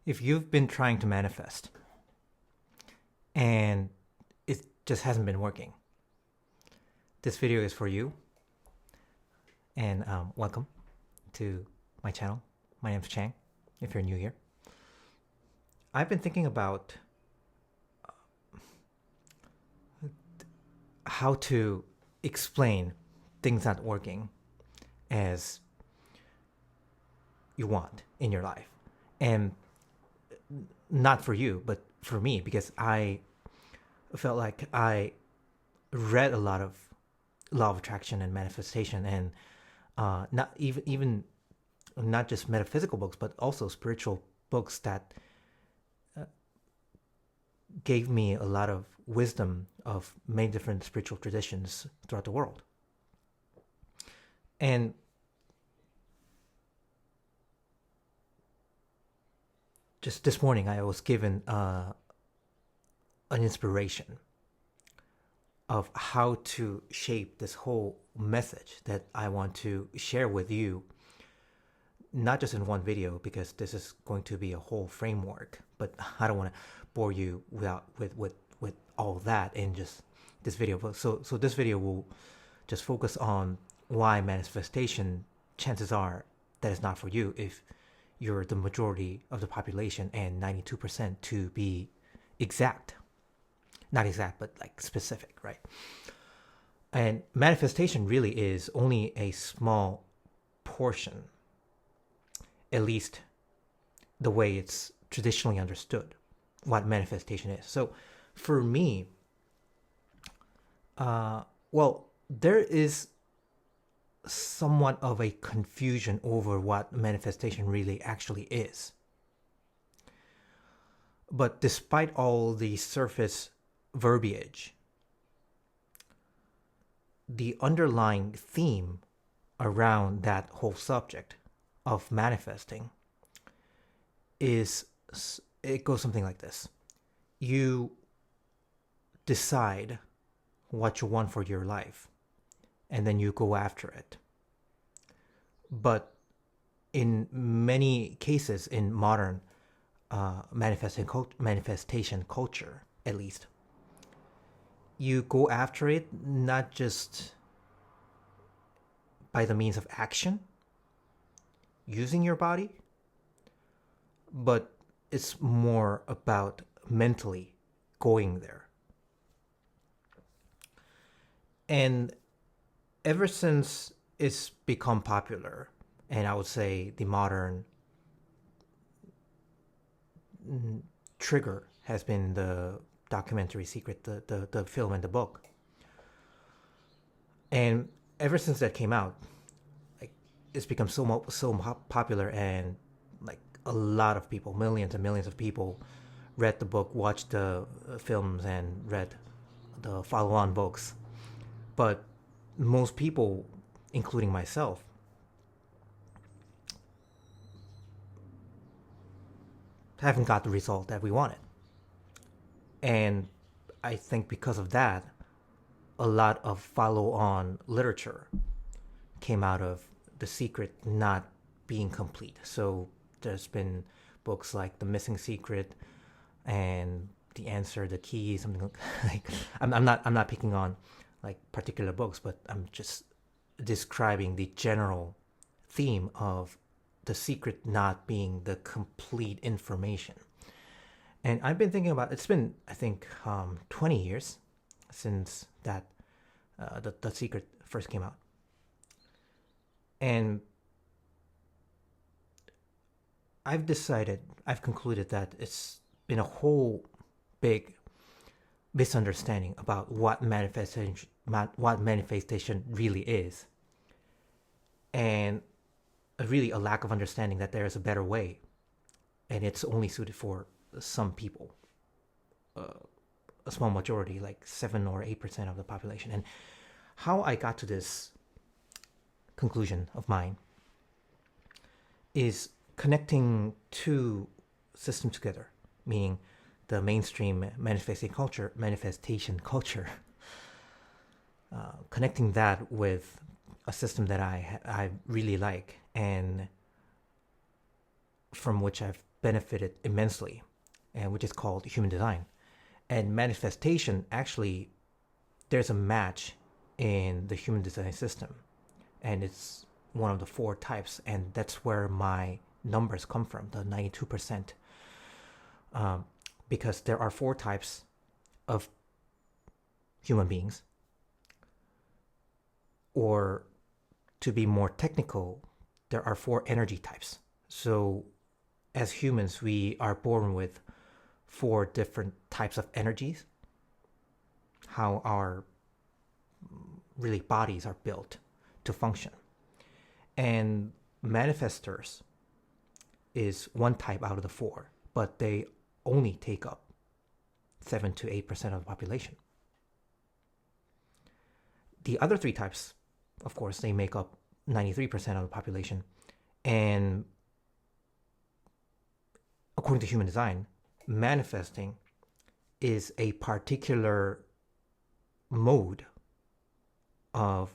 If you've been trying to manifest and it just hasn't been working, this video is for you. And welcome to my channel. My name's Chang, if you're new here. I've been thinking about how to explain things not working as you want in your life. And not for you, but for me, because I felt like I read a lot of law of attraction and manifestation, and not even not just metaphysical books, but also spiritual books that gave me a lot of wisdom of many different spiritual traditions throughout the world. And just this morning, I was given an inspiration of how to shape this whole message that I want to share with you, not just in one video, because this is going to be a whole framework, but I don't want to bore you with all that in just this video. So this video will just focus on why manifestation, chances are that is not for you if you're the majority of the population, and 92% to be exact. Not exact, but like specific, right? And manifestation really is only a small portion, at least the way it's traditionally understood, what manifestation is. So for me, there is somewhat of a confusion over what manifestation really actually is. But despite all the surface verbiage, the underlying theme around that whole subject of manifesting is, it goes something like this. You decide what you want for your life, and then you go after it. But in many cases in modern manifestation culture, at least, you go after it not just by the means of action, using your body, but it's more about mentally going there. And ever since it's become popular, and I would say the modern trigger has been the documentary Secret, the film and the book. And ever since that came out, like, it's become so popular, and like a lot of people, millions and millions of people, read the book, watched the films, and read the follow-on books. But most people, including myself, haven't got the result that we wanted. And I think because of that, a lot of follow-on literature came out of The Secret not being complete. So there's been books like The Missing Secret and The Answer, The Key, something like I'm not picking on like particular books, but I'm just describing the general theme of The Secret not being the complete information. And I've been thinking about, it's been, I think, 20 years since that the Secret first came out. And I've concluded that it's been a whole big misunderstanding about what manifestation really is, and really a lack of understanding that there is a better way, and it's only suited for some people, a small majority, like 7 or 8% of the population. And how I got to this conclusion of mine is connecting two systems together, meaning the mainstream manifestation culture, connecting that with a system that I really like, and from which I've benefited immensely, and which is called human design. And manifestation, actually, there's a match in the human design system, and it's one of the 4 types, and that's where my numbers come from, the 92%. Because there are 4 types of human beings, or to be more technical, there are 4 energy types. So as humans, we are born with 4 different types of energies, how our really bodies are built to function. And manifestors is 1 type out of the 4, but they only take up 7 to 8% of the population. The other 3 types, of course, they make up 93% of the population. And according to human design, manifesting is a particular mode of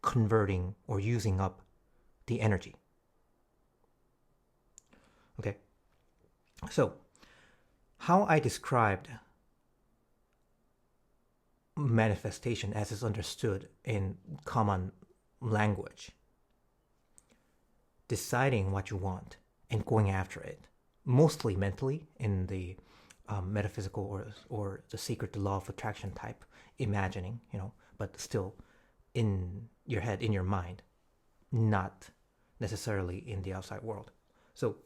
converting or using up the energy. Okay, so how I described manifestation as is understood in common language: deciding what you want and going after it, mostly mentally in the metaphysical or the secret, the law of attraction type, imagining, but still in your head, in your mind, not necessarily in the outside world. So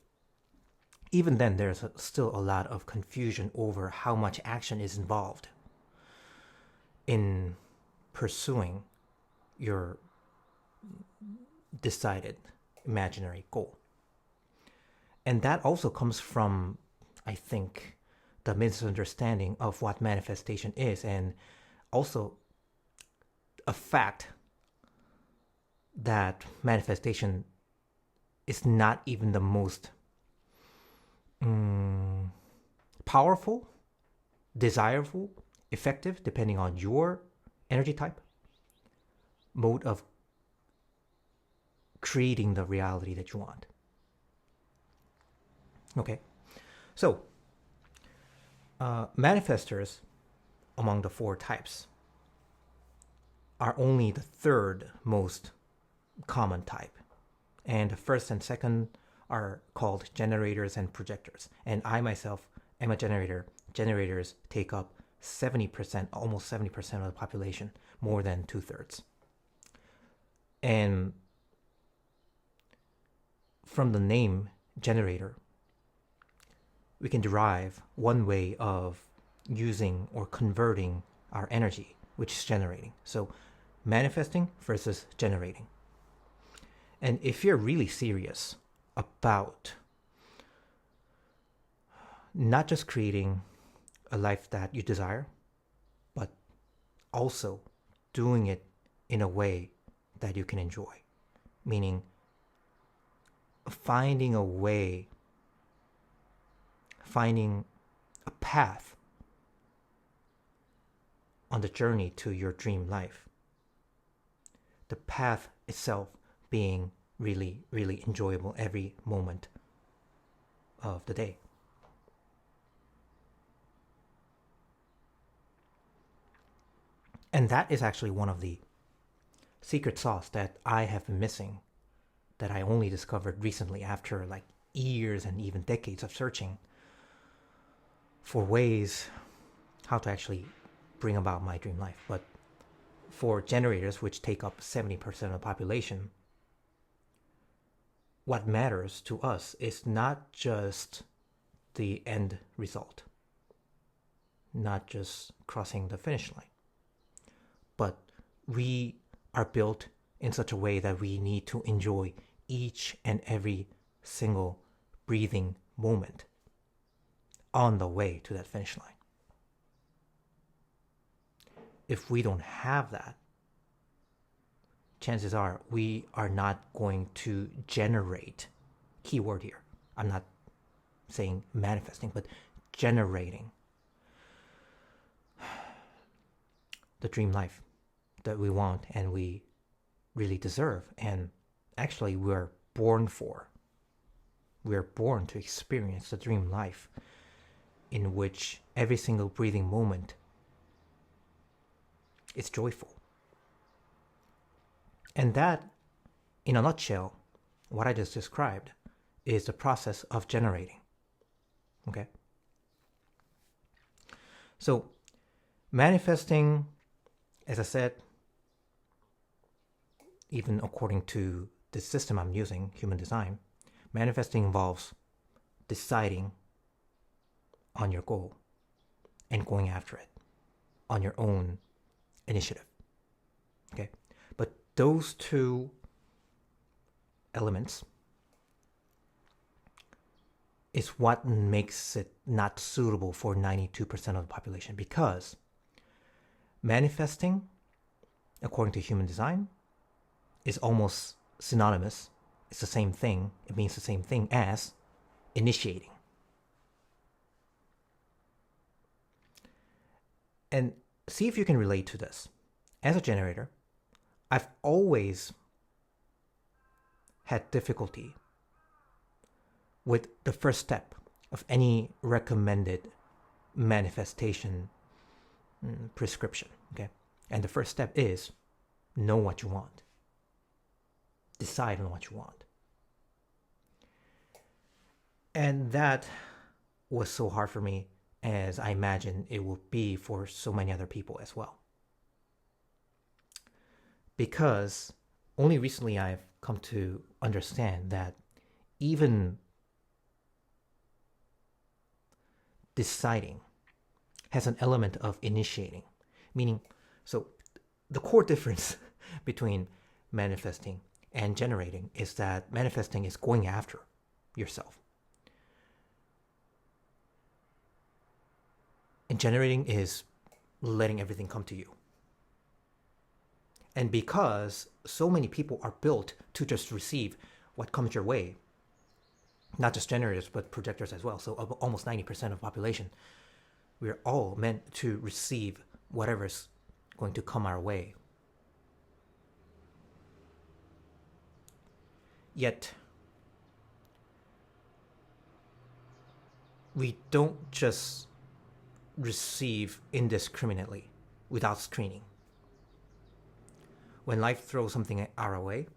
even then, there's still a lot of confusion over how much action is involved in pursuing your decided imaginary goal. And that also comes from, I think, the misunderstanding of what manifestation is, and also a fact that manifestation is not even the most powerful, desirable, effective, depending on your energy type, mode of creating the reality that you want. Okay, so manifestors among the 4 types are only the 3rd most common type, and the 1st and 2nd are called generators and projectors. And I myself am a generator. Generators take up 70%, almost 70% of the population, more than 2/3. And from the name generator, we can derive one way of using or converting our energy, which is generating. So manifesting versus generating. And if you're really serious about not just creating a life that you desire, but also doing it in a way that you can enjoy, meaning finding a way, finding a path on the journey to your dream life. The path itself being really, really enjoyable every moment of the day. And that is actually one of the secret sauce that I have been missing, that I only discovered recently after like years and even decades of searching for ways how to actually bring about my dream life. But for generators, which take up 70% of the population, what matters to us is not just the end result, not just crossing the finish line, but we are built in such a way that we need to enjoy each and every single breathing moment on the way to that finish line. If we don't have that, chances are we are not going to generate, keyword here, I'm not saying manifesting, but generating the dream life that we want and we really deserve, and actually we're born for. We are born to experience the dream life in which every single breathing moment is joyful. And that, in a nutshell, what I just described is the process of generating. Okay? So, manifesting, as I said, even according to the system I'm using, human design, manifesting involves deciding on your goal and going after it on your own initiative. Okay? But those two elements is what makes it not suitable for 92% of the population, because manifesting, according to human design, is almost synonymous. It's the same thing. It means the same thing as initiating. And see if you can relate to this. As a generator, I've always had difficulty with the first step of any recommended manifestation prescription. Okay? And the first step is know what you want. Decide on what you want. And that was so hard for me, as I imagine it will be for so many other people as well. Because only recently I've come to understand that even deciding has an element of initiating. Meaning, so the core difference between manifesting and generating is that manifesting is going after yourself. And generating is letting everything come to you. And because so many people are built to just receive what comes your way, not just generators, but projectors as well, so almost 90% of the population, we're all meant to receive whatever's going to come our way. Yet, we don't just receive indiscriminately without screening. When life throws something our way,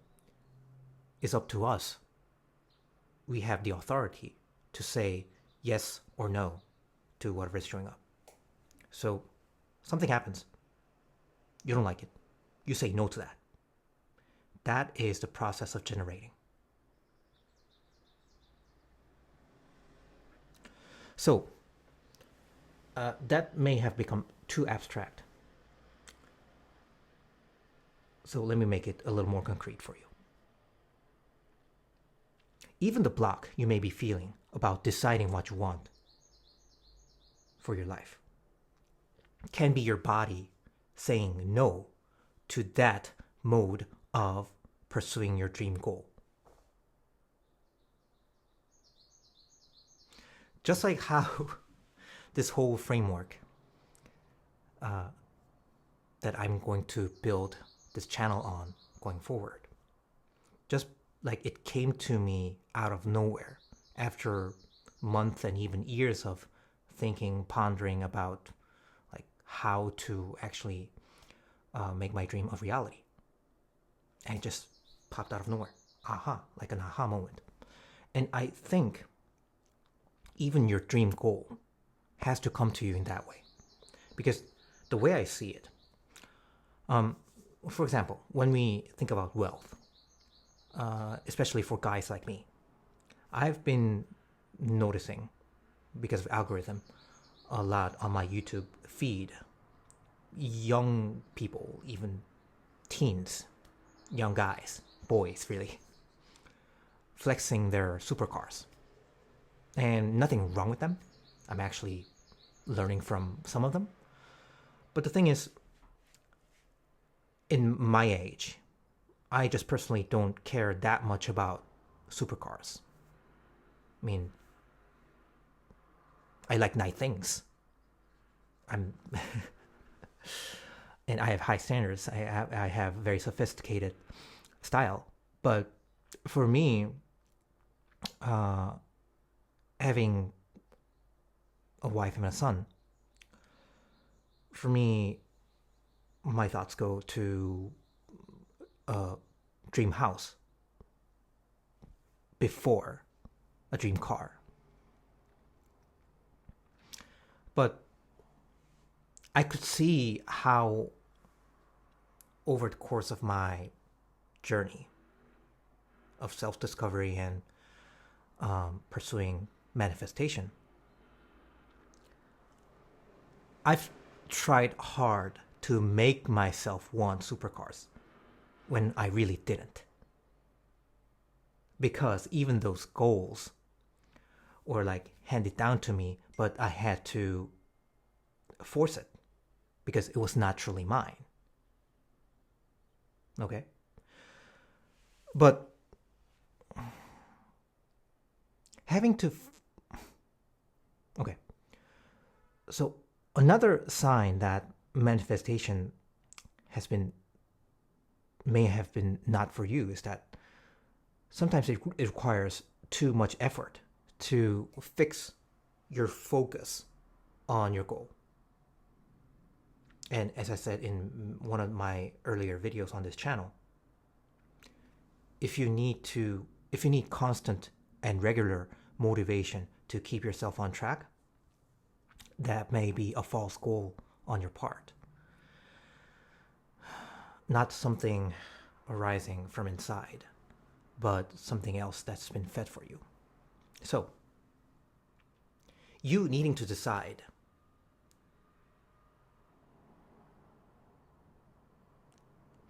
it's up to us. We have the authority to say yes or no to whatever is showing up. So something happens. You don't like it. You say no to that. That is the process of generating. So that may have become too abstract. So let me make it a little more concrete for you. Even the block you may be feeling about deciding what you want for your life can be your body saying no to that mode of pursuing your dream goal. Just like how this whole framework that I'm going to build this channel on going forward, just like it came to me out of nowhere after months and even years of thinking, pondering about like how to actually make my dream a reality. And it just popped out of nowhere. Like an aha moment. And I think even your dream goal has to come to you in that way. Because the way I see it, for example, when we think about wealth, especially for guys like me, I've been noticing, because of algorithm, a lot on my YouTube feed, young people, even teens, young guys, boys really, flexing their supercars. And nothing wrong with them. I'm actually learning from some of them. But the thing is, in my age, I just personally don't care that much about supercars. I mean, I like nice things. And I have high standards. I have very sophisticated style. But for me, uh, having a wife and a son, for me, my thoughts go to a dream house before a dream car. But I could see how, over the course of my journey of self discovery and pursuing manifestation, I've tried hard to make myself want supercars when I really didn't. Because even those goals were like handed down to me, but I had to force it because it was naturally mine. Okay? But having to. Okay. So another sign that manifestation may have been not for you is that sometimes it requires too much effort to fix your focus on your goal. And as I said in one of my earlier videos on this channel, if you need constant and regular motivation to keep yourself on track, that may be a false goal on your part. Not something arising from inside, but something else that's been fed for you. So, you needing to decide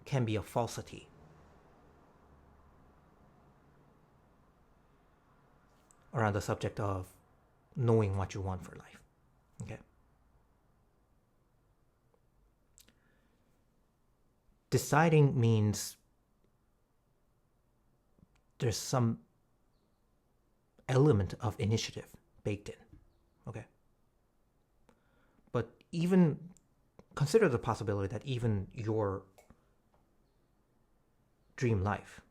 can be a falsity. Around the subject of knowing what you want for life. Okay? Deciding means there's some element of initiative baked in. Okay? But even consider the possibility that even your dream life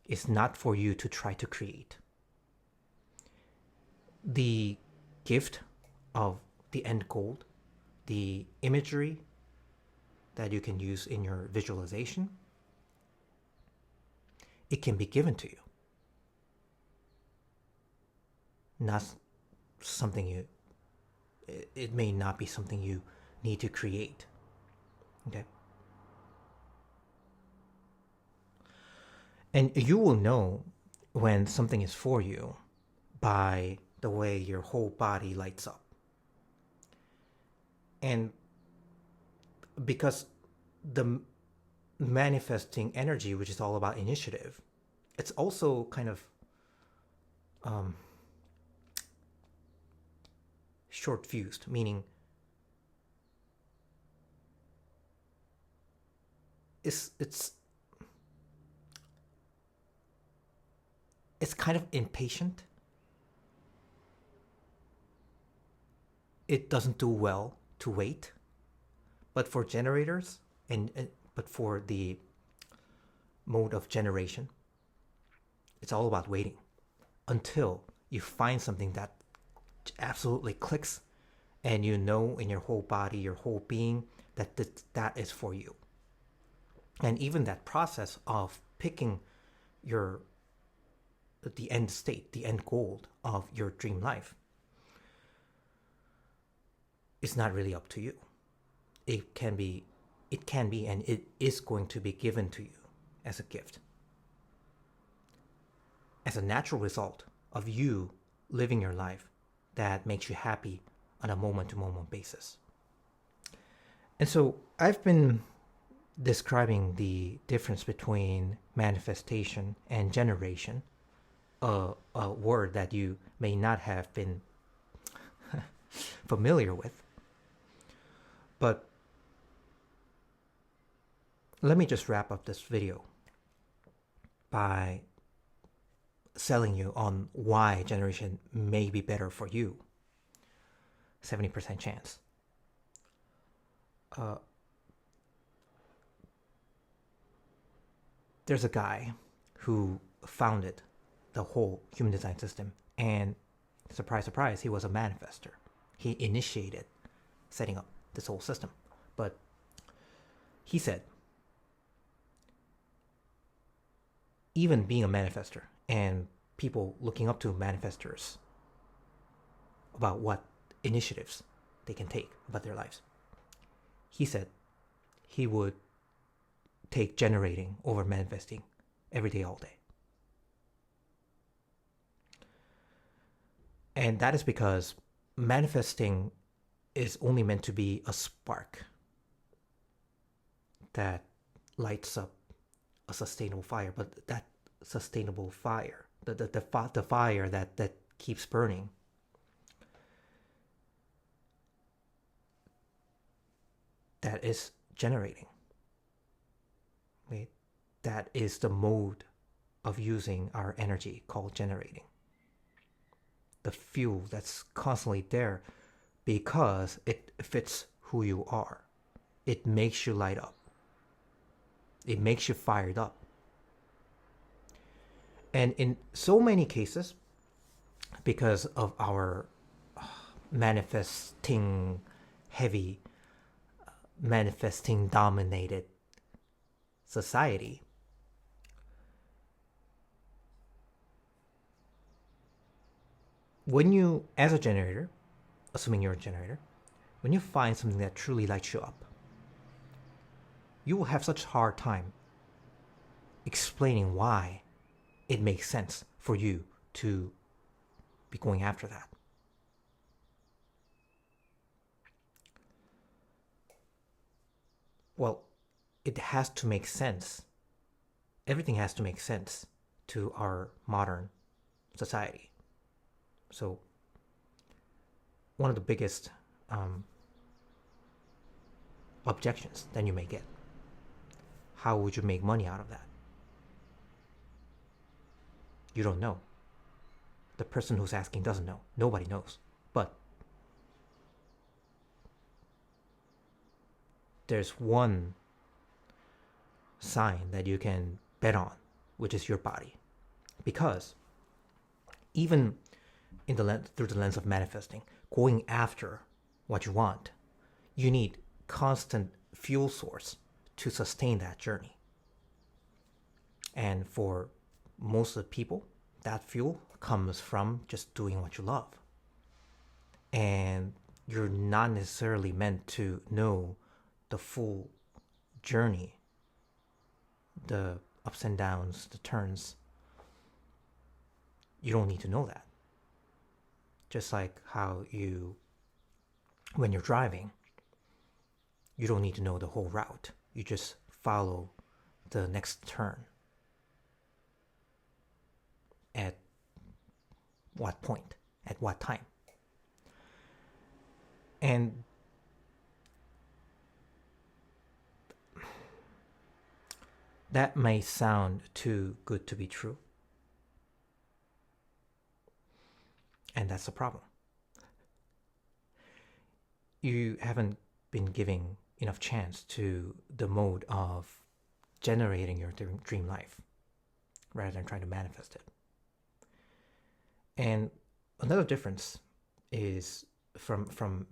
is not for you to try to create. The gift of the end goal, the imagery that you can use in your visualization, it can be given to you. Not something it may not be something you need to create. Okay? And you will know when something is for you by the way your whole body lights up. And because the manifesting energy, which is all about initiative, it's also kind of short-fused, meaning it's kind of impatient. It doesn't do well to wait. But for generators, but for the mode of generation, it's all about waiting until you find something that absolutely clicks, and you know in your whole body, your whole being, that that is for you. And even that process of picking the end state, the end goal of your dream life, is not really up to you. It can be, and it is going to be given to you as a gift, as a natural result of you living your life that makes you happy on a moment-to-moment basis. And so I've been describing the difference between manifestation and generation, a word that you may not have been familiar with. But let me just wrap up this video by selling you on why generation may be better for you. 70% chance. There's a guy who founded the whole human design system. And surprise, surprise, he was a manifester. He initiated setting up this whole system. But he said, even being a manifester and people looking up to manifestors about what initiatives they can take about their lives, he said he would take generating over manifesting every day, all day. And that is because manifesting is only meant to be a spark that lights up a sustainable fire. But that sustainable fire, the fire that keeps burning, that is generating. Right? That is the mode of using our energy called generating. The fuel that's constantly there because it fits who you are. It makes you light up. It makes you fired up. And in so many cases, because of our manifesting heavy, manifesting dominated society, when you, as a generator, assuming you're a generator, when you find something that truly lights you up, you will have such a hard time explaining why it makes sense for you to be going after that. Well, it has to make sense. Everything has to make sense to our modern society. So one of the biggest objections that you may get, how would you make money out of that? You don't know. The person who's asking doesn't know. Nobody knows. But there's one sign that you can bet on, which is your body. Because even in through the lens of manifesting, going after what you want, you need constant fuel source to sustain that journey. And for most of the people, that fuel comes from just doing what you love. And you're not necessarily meant to know the full journey, the ups and downs, the turns. You don't need to know that. Just like how when you're driving, you don't need to know the whole route. You just follow the next turn. At what point? At what time? And that may sound too good to be true. And that's the problem. You haven't been giving enough chance to the mode of generating your dream life rather than trying to manifest it. And another difference is from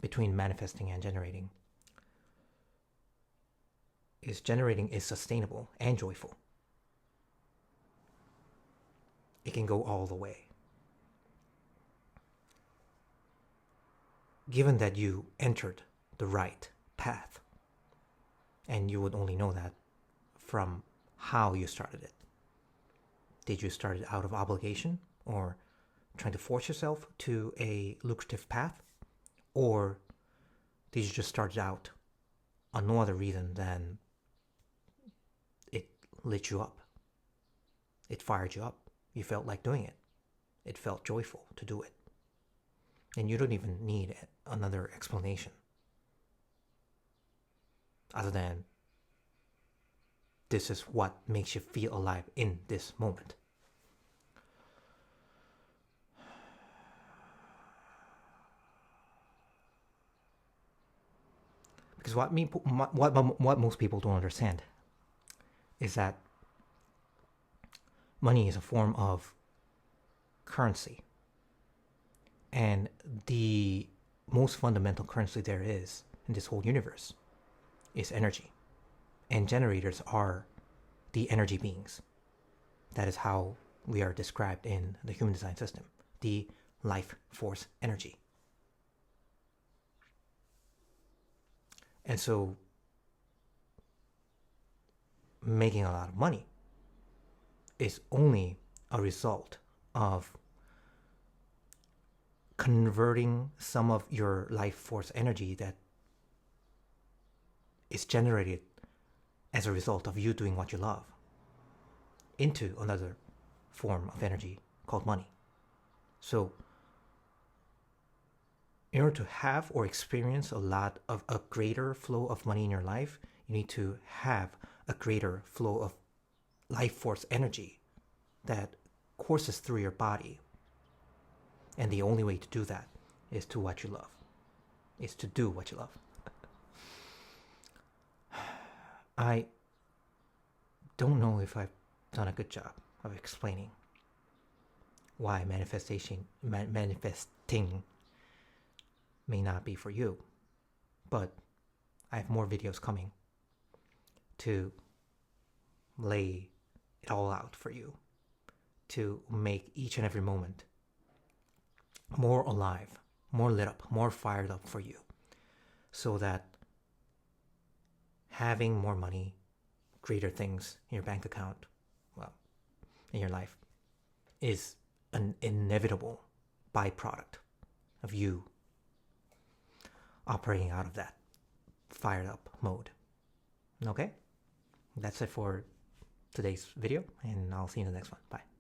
between manifesting and generating is generating is sustainable and joyful. It can go all the way. Given that you entered the right path, and you would only know that from how you started it. Did you start it out of obligation or trying to force yourself to a lucrative path? Or did you just start it out on no other reason than it lit you up? It fired you up. You felt like doing it. It felt joyful to do it. And you don't even need another explanation other than this is what makes you feel alive in this moment. Because what most people don't understand is that money is a form of currency. And the most fundamental currency there is in this whole universe is energy. And generators are the energy beings. That is how we are described in the human design system, the life force energy. And so making a lot of money is only a result of converting some of your life force energy that is generated as a result of you doing what you love into another form of energy called money. So in order to have or experience a lot of a greater flow of money in your life, you need to have a greater flow of life force energy that courses through your body. And the only way to do that is to what you love, is to do what you love. I don't know if I've done a good job of explaining why manifesting may not be for you, but I have more videos coming to lay it all out for you, to make each and every moment more alive, more lit up, more fired up for you, so that having more money, greater things in your bank account, well, in your life, is an inevitable byproduct of you operating out of that fired up mode. Okay? That's it for today's video, and I'll see you in the next one. Bye.